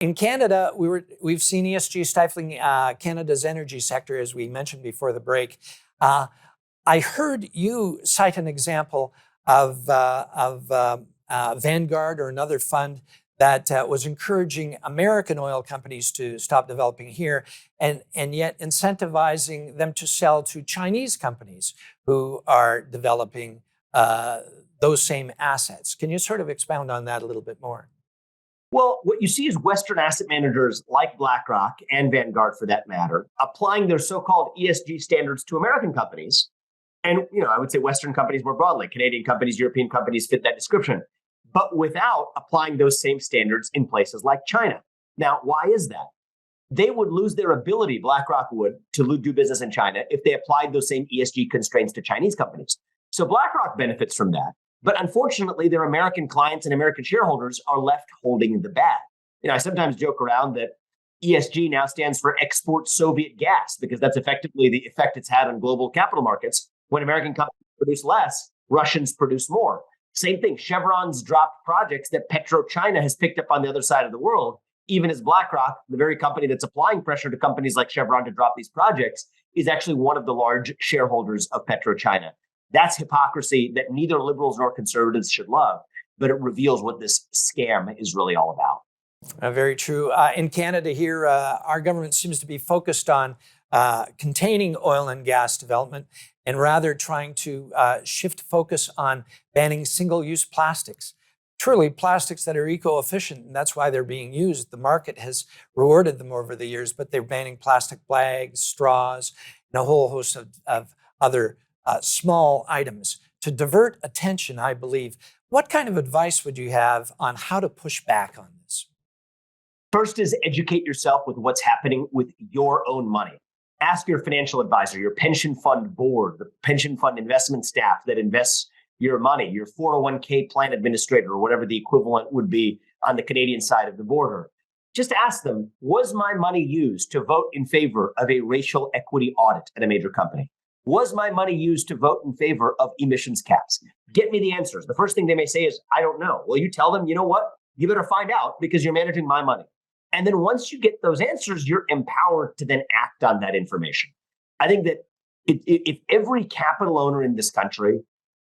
In Canada, we've seen ESG stifling Canada's energy sector, as we mentioned before the break. I heard you cite an example of Vanguard or another fund that was encouraging American oil companies to stop developing here, and yet incentivizing them to sell to Chinese companies who are developing those same assets. Can you sort of expound on that a little bit more? Well, what you see is Western asset managers like BlackRock and Vanguard, for that matter, applying their so-called ESG standards to American companies. And, I would say Western companies more broadly, Canadian companies, European companies fit that description, but without applying those same standards in places like China. Now, why is that? They would lose their ability, BlackRock would, to do business in China if they applied those same ESG constraints to Chinese companies. So BlackRock benefits from that. But unfortunately, their American clients and American shareholders are left holding the bag. I sometimes joke around that ESG now stands for export Soviet gas, because that's effectively the effect it's had on global capital markets. When American companies produce less, Russians produce more. Same thing, Chevron's dropped projects that PetroChina has picked up on the other side of the world, even as BlackRock, the very company that's applying pressure to companies like Chevron to drop these projects, is actually one of the large shareholders of PetroChina. That's hypocrisy that neither liberals nor conservatives should love, but it reveals what this scam is really all about. Very true. In Canada here, our government seems to be focused on containing oil and gas development and rather trying to shift focus on banning single-use plastics. Truly, plastics that are eco-efficient, and that's why they're being used. The market has rewarded them over the years, but they're banning plastic bags, straws, and a whole host of other small items to divert attention, I believe. What kind of advice would you have on how to push back on this? First is educate yourself with what's happening with your own money. Ask your financial advisor, your pension fund board, the pension fund investment staff that invests your money, your 401k plan administrator, or whatever the equivalent would be on the Canadian side of the border. Just ask them, was my money used to vote in favor of a racial equity audit at a major company? Was my money used to vote in favor of emissions caps? Get me the answers. The first thing they may say is, I don't know. Well, you tell them, you know what? You better find out because you're managing my money. And then once you get those answers, you're empowered to then act on that information. I think that if every capital owner in this country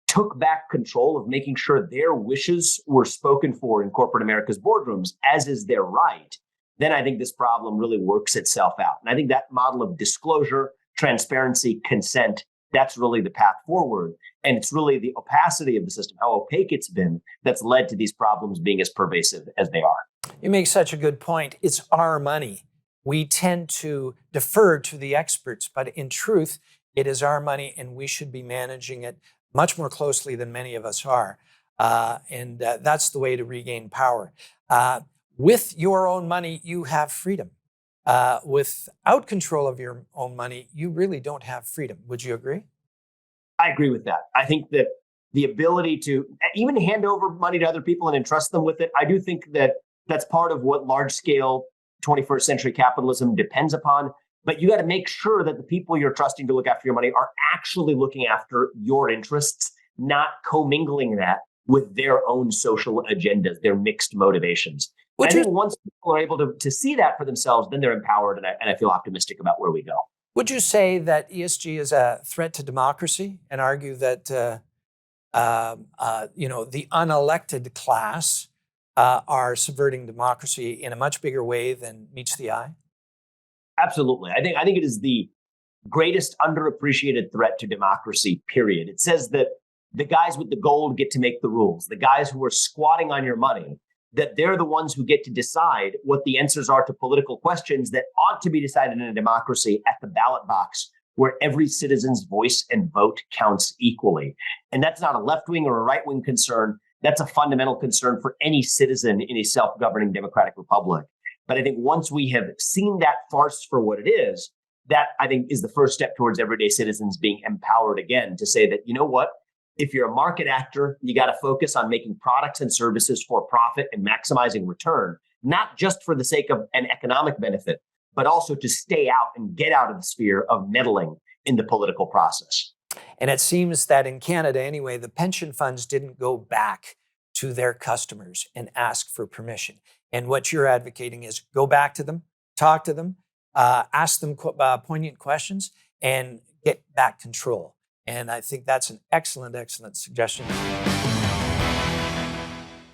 took back control of making sure their wishes were spoken for in corporate America's boardrooms, as is their right, then I think this problem really works itself out. And I think that model of disclosure, transparency, consent, that's really the path forward. And it's really the opacity of the system, how opaque it's been, that's led to these problems being as pervasive as they are. You make such a good point. It's our money. We tend to defer to the experts, but in truth, it is our money and we should be managing it much more closely than many of us are. And that's the way to regain power. With your own money, you have freedom. Without control of your own money, you really don't have freedom. Would you agree? I agree with that. I think that the ability to even hand over money to other people and entrust them with it, I do think that that's part of what large-scale 21st century capitalism depends upon. But you got to make sure that the people you're trusting to look after your money are actually looking after your interests, not commingling that with their own social agendas, their mixed motivations. I think once people are able to see that for themselves, then they're empowered, and I feel optimistic about where we go. Would you say that ESG is a threat to democracy, and argue that the unelected class are subverting democracy in a much bigger way than meets the eye? Absolutely. I think it is the greatest underappreciated threat to democracy, period. It says that the guys with the gold get to make the rules. The guys who are squatting on your money, that they're the ones who get to decide what the answers are to political questions that ought to be decided in a democracy at the ballot box, where every citizen's voice and vote counts equally. And that's not a left-wing or a right-wing concern. That's a fundamental concern for any citizen in a self-governing democratic republic. But I think once we have seen that farce for what it is, that I think is the first step towards everyday citizens being empowered again to say that, you know what, if you're a market actor, you got to focus on making products and services for profit and maximizing return, not just for the sake of an economic benefit, but also to stay out and get out of the sphere of meddling in the political process. And it seems that in Canada anyway, the pension funds didn't go back to their customers and ask for permission. And what you're advocating is go back to them, talk to them, ask them poignant questions, and get back control. And I think that's an excellent, excellent suggestion.